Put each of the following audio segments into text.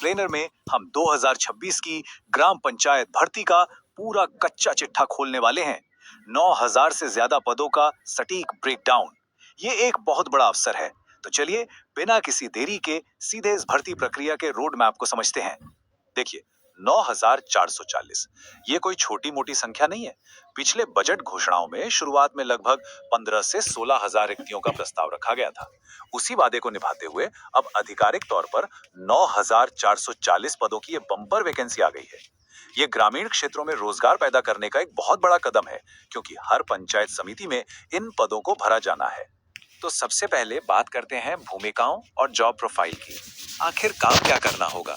Explainer में हम 2026 की ग्राम पंचायत भर्ती का पूरा कच्चा चिट्ठा खोलने वाले हैं। 9000 से ज्यादा पदों का सटीक ब्रेकडाउन। ये एक बहुत बड़ा अवसर है। तो चलिए बिना किसी देरी के सीधे इस भर्ती प्रक्रिया के रोड मैप को समझते हैं। देखिए 9440 ये कोई छोटी मोटी संख्या नहीं है। पिछले बजट घोषणाओं में शुरुआत में लगभग 15 से 16,000 रिक्तियों का प्रस्ताव रखा गया था। उसी वादे को निभाते हुए अब आधिकारिक तौर पर 9440 पदों की ये बम्पर वैकेंसी आ गई है। ये ग्रामीण क्षेत्रों में रोजगार पैदा करने का एक बहुत बड़ा कदम है, क्योंकि हर पंचायत समिति में इन पदों को भरा जाना है। तो सबसे पहले बात करते हैं भूमिकाओं और जॉब प्रोफाइल की। आखिर काम क्या करना होगा?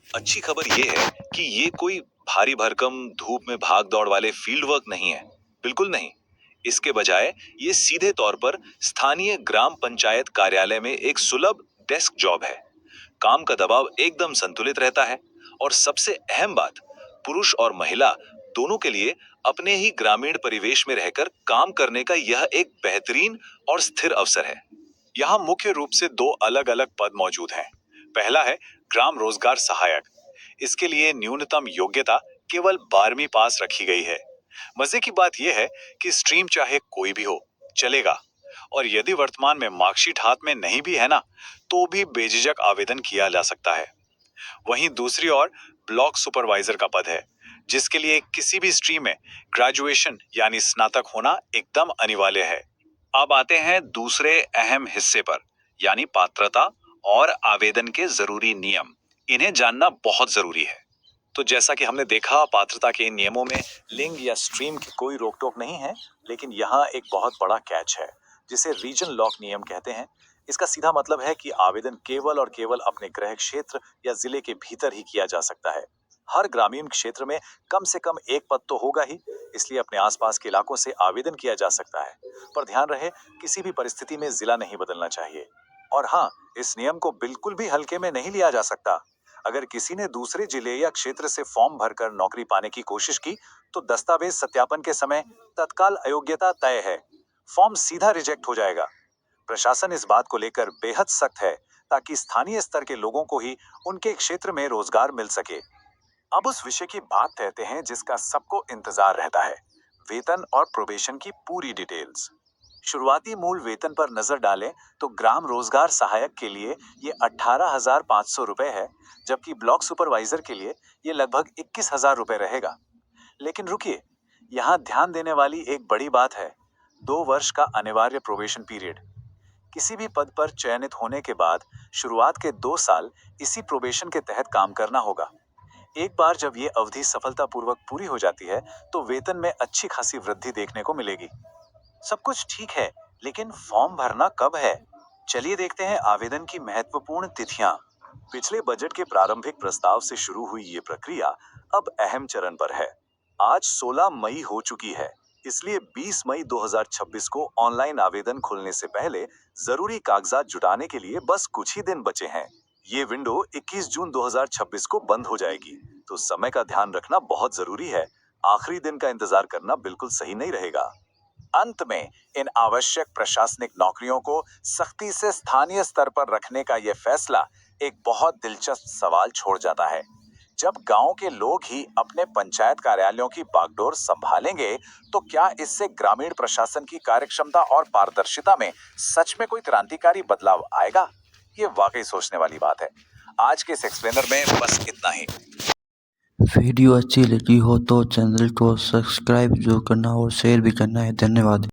अच्छी खबर ये है कि ये कोई भारी भरकम धूप में भाग दौड़ वाले फील्ड वर्क नहीं है, बिल्कुल नहीं। इसके बजाय ये सीधे तौर पर स्थानीय ग्राम पंचायत कार्यालय में एक सुलभ डेस्क जॉब है। काम का दबाव एकदम संतुलित रहता है और सबसे अहम बात, पुरुष और महिला दोनों के लिए अपने ही ग्रामीण परिवेश में रहकर काम करने का यह एक बेहतरीन और स्थिर अवसर है। यहाँ मुख्य रूप से दो अलग अलग पद मौजूद हैं। पहला है ग्राम रोजगार सहायक। इसके लिए न्यूनतम योग्यता केवल 12वीं पास रखी गई है। मजे की बात यह है कि स्ट्रीम चाहे कोई भी हो, चलेगा। और यदि वर्तमान में मार्कशीट हाथ में नहीं भी है ना, तो भी बेझिझक आवेदन किया जा सकता है। वहीं दूसरी ओर ब्लॉक सुपरवाइजर का पद है, जिसके लिए किसी भी स्ट्रीम में ग्रेजुएशन यानी स्नातक होना एकदम अनिवार्य है। अब आते हैं दूसरे अहम हिस्से पर, यानी पात्रता और आवेदन के जरूरी नियम। इन्हें जानना बहुत जरूरी है। तो जैसा कि हमने देखा, पात्रता के इन नियमों में लिंग या स्ट्रीम की कोई रोक टोक नहीं है, लेकिन यहाँ एक बहुत बड़ा कैच है, जिसे रीजन लॉक नियम कहते हैं। इसका सीधा मतलब है कि आवेदन केवल और केवल अपने गृह क्षेत्र या जिले के भीतर ही किया जा सकता है। हर ग्रामीण क्षेत्र में कम से कम एक पद तो होगा ही, इसलिए अपने आसपास के इलाकों से आवेदन किया जा सकता है। पर ध्यान रहे, किसी भी परिस्थिति में जिला नहीं बदलना चाहिए। और हाँ, इस नियम को बिल्कुल भी हल्के में नहीं लिया जा सकता। अगर किसी ने दूसरे जिले या क्षेत्र से फॉर्म भरकर नौकरी पाने की कोशिश की, तो दस्तावेज सत्यापन के समय तत्काल अयोग्यता तय है। फॉर्म सीधा रिजेक्ट हो जाएगा। प्रशासन इस बात को लेकर बेहद सख्त है, ताकि स्थानीय स्तर के लोगों को ही उनके क्षेत्र में रोजगार मिल सके। अब उस विषय की बात कहते हैं जिसका सबको इंतजार रहता है, वेतन और प्रोबेशन की पूरी डिटेल्स। शुरुआती मूल वेतन पर नजर डालें तो ग्राम रोजगार सहायक के लिए ये 18,500 रुपए है, जबकि ब्लॉक सुपरवाइजर के लिए ये लगभग 21,000 रुपए रहेगा। लेकिन रुकिए, यहाँ ध्यान देने वाली एक बड़ी बात है, 2 वर्ष का अनिवार्य प्रोबेशन पीरियड। किसी भी पद पर चयनित होने के बाद शुरुआत के 2 साल इसी प्रोबेशन के तहत काम करना होगा। एक बार जब ये अवधि सफलतापूर्वक पूरी हो जाती है, तो वेतन में अच्छी खासी वृद्धि देखने को मिलेगी। सब कुछ ठीक है, लेकिन फॉर्म भरना कब है? चलिए देखते हैं आवेदन की महत्वपूर्ण तिथियां। पिछले बजट के प्रारंभिक प्रस्ताव से शुरू हुई ये प्रक्रिया अब अहम चरण पर है। आज 16 मई हो चुकी है, इसलिए 20 मई 2026 को ऑनलाइन आवेदन खुलने से पहले जरूरी कागजात जुटाने के लिए बस कुछ ही दिन बचे हैं। ये विंडो 21 जून 2026 को बंद हो जाएगी, तो समय का ध्यान रखना बहुत जरूरी है। आखिरी दिन का इंतजार करना बिल्कुल सही नहीं रहेगा। अंत में इन आवश्यक प्रशासनिक नौकरियों को सख्ती से स्थानीय स्तर पर रखने का यह फैसला एक बहुत दिलचस्प सवाल छोड़ जाता है। जब गांव के लोग ही अपने पंचायत कार्यालयों की बागडोर संभालेंगे, तो क्या इससे ग्रामीण प्रशासन की कार्यक्षमता और पारदर्शिता में सच में कोई क्रांतिकारी बदलाव आएगा? ये वाकई सोचने वाली बात है। आज के इस एक्सप्लेनर में बस इतना ही। वीडियो अच्छी लगी हो तो चैनल को सब्सक्राइब जरूर करना और शेयर भी करना है। धन्यवाद।